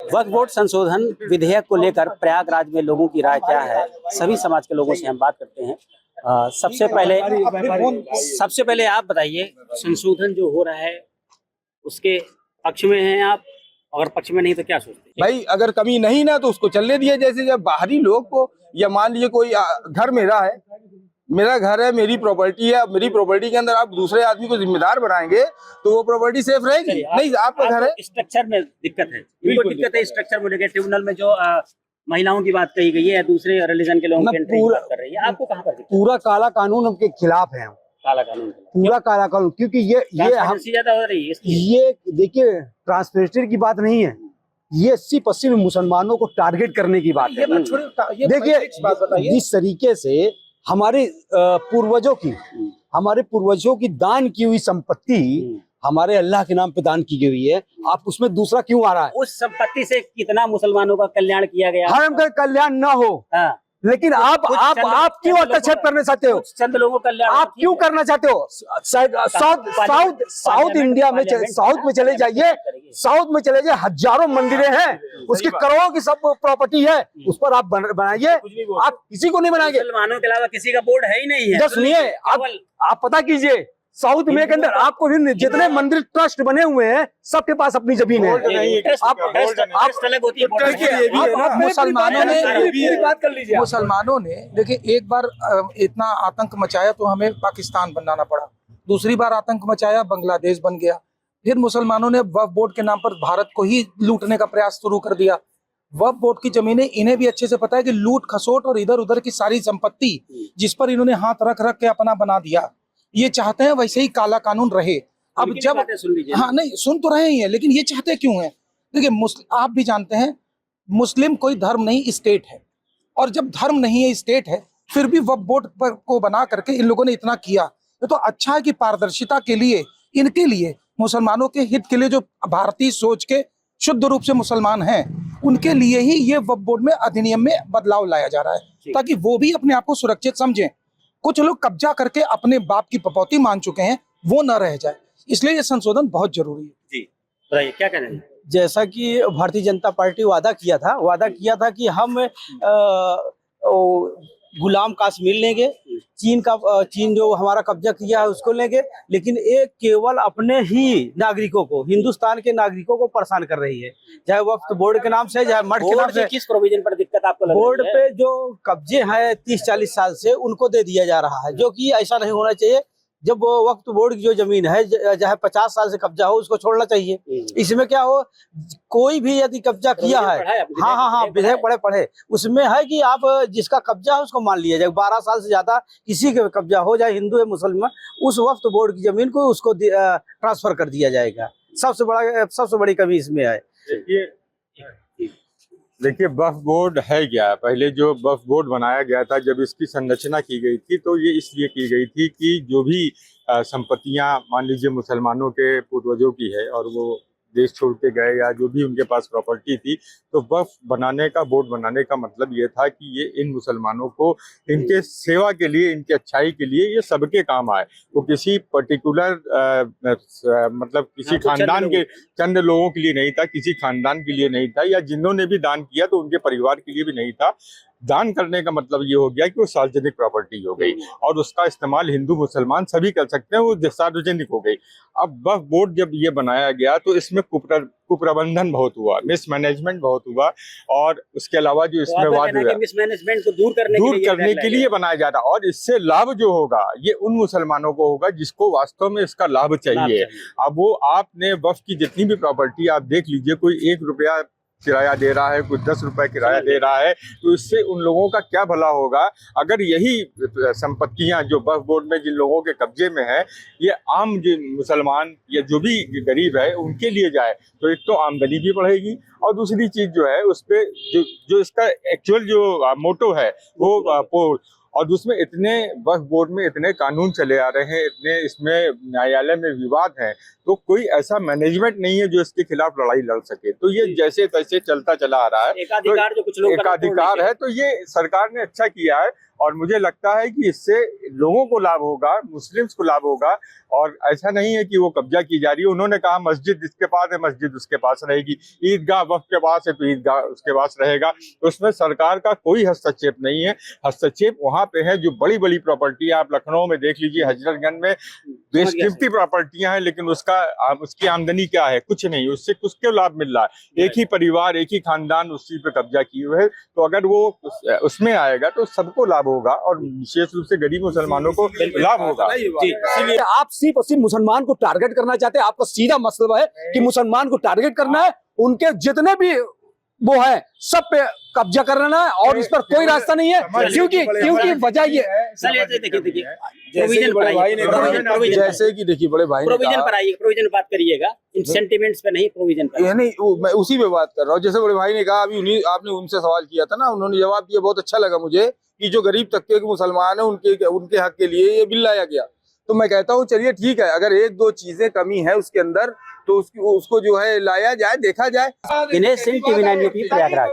वक्फ board संशोधन विधेयक को लेकर प्रयागराज में लोगों की राय क्या है, सभी समाज के लोगों से हम बात करते हैं। सबसे पहले आप बताइए, संशोधन जो हो रहा है उसके पक्ष में हैं आप? अगर पक्ष में नहीं तो क्या सोचते हैं? भाई अगर कमी नहीं ना तो उसको चलने दिए। जैसे जब बाहरी लोग को, या मान लीजिए कोई घर मेरा है, मेरा घर है, मेरी प्रॉपर्टी है, मेरी प्रॉपर्टी के अंदर आप दूसरे आदमी को जिम्मेदार बनाएंगे तो वो प्रॉपर्टी सेफ रहेगी? नहीं, आपका घर है। स्ट्रक्चर में दिक्कत है, इनको दिक्कत है स्ट्रक्चर को लेकर। ट्रिब्यूनल में जो महिलाओं की बात कही गई है या दूसरे रिलीजन के लोगों की एंट्री की बात कर रही है, आपको कहाँ पर दिक्कत? पूरा काला कानून के खिलाफ है हम। काला कानून, पूरा काला कानून, क्योंकि ये हम ज्यादा हो रही है। ये देखिए, ट्रांसपेरेंसी की बात नहीं है, ये 80-85 मुसलमानों को टारगेट करने की बात है। देखिए, जिस तरीके से हमारे पूर्वजों की दान की हुई संपत्ति हमारे अल्लाह के नाम पे दान की गई है, आप उसमें दूसरा क्यों आ रहा है? उस संपत्ति से कितना मुसलमानों का कल्याण किया गया? हर का कल्याण ना हो, लेकिन आप क्यों हस्तक्षेप करना चाहते हो? चंद लोगों का कल्याण आप क्यों करना चाहते हो? साउथ इंडिया में, साउथ में चले जाइए, साउथ में चले जाइए, हजारों मंदिरें हैं, उसकी करोड़ों की सब प्रॉपर्टी है, उस पर आप बनाइए। आप किसी को नहीं बनाएंगे। मुसलमानों के अलावा किसी का बोर्ड है ही नहीं है। सुनिए, आप पता कीजिए, साउथ में के अंदर आपको भी जितने मंदिर ट्रस्ट बने हुए हैं, सबके पास अपनी जमीन है। मुसलमानों ने देखिए, एक बार इतना आतंक मचाया तो हमें पाकिस्तान बनाना पड़ा, दूसरी बार आतंक मचाया बांग्लादेश बन गया, फिर मुसलमानों ने वक्फ बोर्ड के नाम पर भारत को ही लूटने का प्रयास शुरू कर दिया। वक्फ बोर्ड की जमीनें इन्हें भी अच्छे से पता है कि लूट खसोट और इधर उधर की सारी संपत्ति जिस पर इन्होंने हाथ रख रख के अपना बना दिया, ये चाहते हैं वैसे ही काला कानून रहे। अब जब हाँ नहीं सुन तो रहे ही है, लेकिन ये चाहते क्यों हैं? देखिए, आप भी जानते हैं मुस्लिम कोई धर्म नहीं, स्टेट है, और जब धर्म नहीं है, स्टेट है, फिर भी वक्फ बोर्ड को बना करके इन लोगों ने इतना किया। तो अच्छा है कि पारदर्शिता के लिए, इनके लिए, मुसलमानों के हित के लिए, जो भारतीय सोच के शुद्ध रूप से मुसलमान हैं, उनके लिए ही ये वक्फ बोर्ड में अधिनियम में बदलाव लाया जा रहा है, ताकि वो भी अपने आप को सुरक्षित समझें। कुछ लोग कब्जा करके अपने बाप की पपौती मान चुके हैं, वो न रह जाए, इसलिए ये संशोधन बहुत जरूरी है। जी बताइए, क्या कहना है? जैसा कि भारतीय जनता पार्टी वादा किया था कि हम गुलाम कश्मीर लेंगे, चीन जो हमारा कब्जा किया है उसको लेंगे, लेकिन एक केवल अपने ही नागरिकों को, हिंदुस्तान के नागरिकों को परेशान कर रही है, चाहे वक्फ बोर्ड के नाम से, चाहे मठ के नाम से। किस प्रोविजन पर दिक्कत आपको लग रही है? बोर्ड पे जो कब्जे हैं 30-40 साल से, उनको दे दिया जा रहा है, जो कि ऐसा नहीं होना चाहिए। जब वक्फ बोर्ड की जो जमीन है, चाहे 50 साल से कब्जा हो, उसको छोड़ना चाहिए। इसमें क्या हो, कोई भी यदि कब्जा किया है, हाँ, विधेयक पढ़े, उसमें है कि आप जिसका कब्जा है उसको मान लिया जाए। 12 साल से ज्यादा किसी का कब्जा हो, चाहे हिंदू है मुसलमान, उस वक्फ बोर्ड की जमीन को उसको ट्रांसफर कर दिया जाएगा। सबसे बड़ी कमी इसमें है। देखिए, वक्फ बोर्ड है क्या? पहले जो वक्फ बोर्ड बनाया गया था, जब इसकी संरचना की गई थी, तो ये इसलिए की गई थी कि जो भी संपत्तियां मान लीजिए मुसलमानों के पूर्वजों की है और वो देश छोड़ के गए, या जो भी उनके पास प्रॉपर्टी थी, तो वक्फ बनाने का, बोर्ड बनाने का मतलब ये था कि ये इन मुसलमानों को इनके सेवा के लिए, इनके अच्छाई के लिए, ये सबके काम आए। वो किसी पर्टिकुलर मतलब किसी खानदान के चंद लोगों के लिए नहीं था, किसी खानदान के लिए नहीं था, या जिन्होंने भी दान किया तो उनके परिवार के लिए भी नहीं था। दान करने का मतलब ये हो गया कि वो सार्वजनिक प्रॉपर्टी हो गई और उसका इस्तेमाल हिंदू मुसलमान सभी कर सकते हैं, वो सार्वजनिक हो गई। अब वक्फ बोर्ड जब ये बनाया गया तो इसमें कुप्रबंधन बहुत हुआ, मिसमैनेजमेंट बहुत हुआ, और उसके अलावा जो इसमें वाद हुआ, मिसमैनेजमेंट को दूर करने के लिए बनाया जा रहा, और इससे लाभ जो होगा ये उन मुसलमानों को होगा जिसको वास्तव में इसका लाभ चाहिए। अब वो आपने वक्फ की जितनी भी प्रॉपर्टी आप देख लीजिए, कोई 1 रुपया किराया दे रहा है, कुछ 10 रुपए किराया दे रहा है, तो इससे उन लोगों का क्या भला होगा अगर यही संपत्तियां जो वक्फ बोर्ड में जिन लोगों के कब्जे में है, ये आम जो मुसलमान या जो भी गरीब है उनके लिए जाए, तो एक तो आमदनी भी बढ़ेगी, और दूसरी चीज जो है उस पर जो इसका एक्चुअल जो मोटो है वो और उसमें इतने वक्फ बोर्ड में इतने कानून चले आ रहे हैं, इतने इसमें न्यायालय में विवाद हैं, तो कोई ऐसा मैनेजमेंट नहीं है जो इसके खिलाफ लड़ाई लड़ सके। तो ये जैसे तैसे चलता चला आ रहा है, एकाधिकार जो कुछ लोग एकाधिकार है, तो ये सरकार ने अच्छा किया है। और मुझे लगता है कि इससे लोगों को लाभ होगा, मुस्लिम्स को लाभ होगा। और ऐसा नहीं है कि वो कब्जा की जा रही है। उन्होंने कहा मस्जिद इसके पास है, मस्जिद उसके पास रहेगी, ईदगाह वक्फ के पास है तो ईदगाह उसके पास रहेगा। उसमें सरकार का कोई हस्तक्षेप नहीं है। हस्तक्षेप वहां पे है जो बड़ी बड़ी प्रॉपर्टी, आप लखनऊ में देख लीजिए, हजरतगंज में बेशकीमती प्रॉपर्टियां हैं, लेकिन उसकी आमदनी क्या है? कुछ नहीं। उससे किसको लाभ मिल रहा है? एक ही परिवार, एक ही खानदान उसी पे कब्जा किए हुए है। तो अगर वो उसमें आएगा तो सबको लाभ होगा और विशेष रूप से गरीब मुसलमानों को लाभ होगा। इसीलिए आप सिर्फ और सिर्फ मुसलमान को टारगेट करना चाहते हैं। आपका सीधा मतलब है कि मुसलमान को टारगेट करना है, उनके जितने भी वो है सब पे कब्जा करना है, और इस पर कोई रास्ता नहीं है। क्योंकि वजह ये देखिए प्रोविजन पर आइए, जैसे कि देखिए बड़े भाई ने प्रोविजन कहा, पर आइए, प्रोविजन बात करिएगा, इन सेंटिमेंट्स पे नहीं, प्रोविजन पर। ये नहीं मैं उसी पे बात कर रहा हूँ। जैसे बड़े भाई ने कहा, अभी उन्हीं आपने उनसे सवाल किया था ना, उन्होंने जवाब दिया, बहुत अच्छा लगा मुझे कि जो गरीब तबके के मुसलमान है उनके हक के लिए ये बिल लाया गया। तो मैं कहता हूँ चलिए ठीक है, अगर एक दो चीजें कमी है उसके अंदर तो उसको जो है लाया जाए, देखा जाए। Dinesh Singh, TV9 news, Prayagraj.